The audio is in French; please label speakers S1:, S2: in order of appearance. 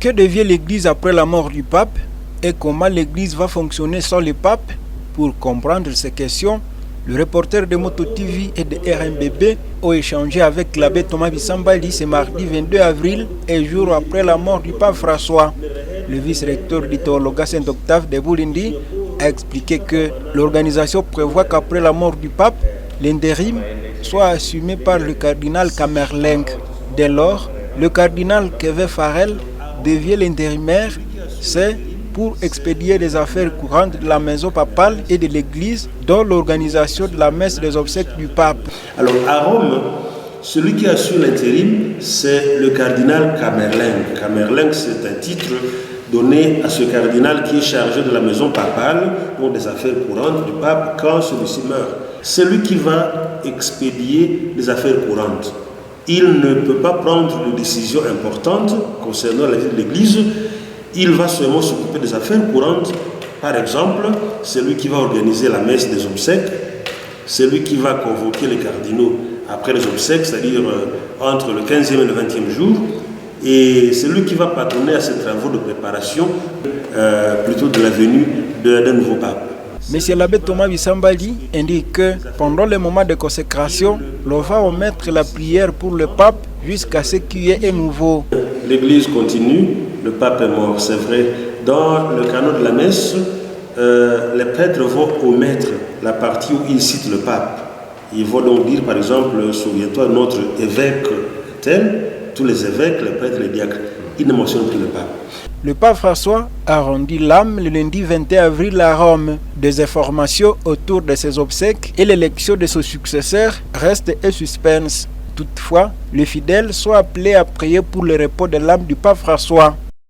S1: Que devient l'Église après la mort du pape et comment l'Église va fonctionner sans le pape? Pour comprendre ces questions, le reporter de Moto TV et de RMBB ont échangé avec l'abbé Thomas Bissambali ce mardi 22 avril et jour après la mort du pape François. Le vice-recteur du théologat Saint-Octave de Burundi a expliqué que l'organisation prévoit qu'après la mort du pape, l'intérim soit assumé par le cardinal Kamerleng. Dès lors, le cardinal Kevin Farrell devient l'intérimaire, c'est pour expédier les affaires courantes de la maison papale et de l'église, dont l'organisation de la messe des obsèques du pape.
S2: Alors à Rome, celui qui assure l'intérim, c'est le cardinal Kamerleng. Kamerleng, c'est un titre donné à ce cardinal qui est chargé de la maison papale pour des affaires courantes du pape quand celui-ci meurt. C'est lui qui va expédier les affaires courantes. Il ne peut pas prendre de décisions importantes concernant la vie de l'Église. Il va seulement s'occuper des affaires courantes. Par exemple, c'est lui qui va organiser la messe des obsèques. C'est lui qui va convoquer les cardinaux après les obsèques, c'est-à-dire entre le 15e et le 20e jour. Et c'est lui qui va patronner à ces travaux de préparation, plutôt de la venue d'un nouveau pape.
S1: Monsieur l'abbé Thomas Bissambali indique que pendant les moments de consécration, l'on va omettre la prière pour le pape jusqu'à ce qu'il y ait un nouveau.
S2: L'Église continue, le pape est mort, c'est vrai. Dans le canon de la messe, les prêtres vont omettre la partie où ils citent le pape. Ils vont donc dire, par exemple, souviens-toi, notre évêque tel, tous les évêques, les prêtres, les diacres, ils ne mentionnent plus le pape.
S1: Le pape François a rendu l'âme le lundi 21 avril à Rome. Des informations autour de ses obsèques et l'élection de son successeur restent un suspense. Toutefois, les fidèles sont appelés à prier pour le repos de l'âme du pape François.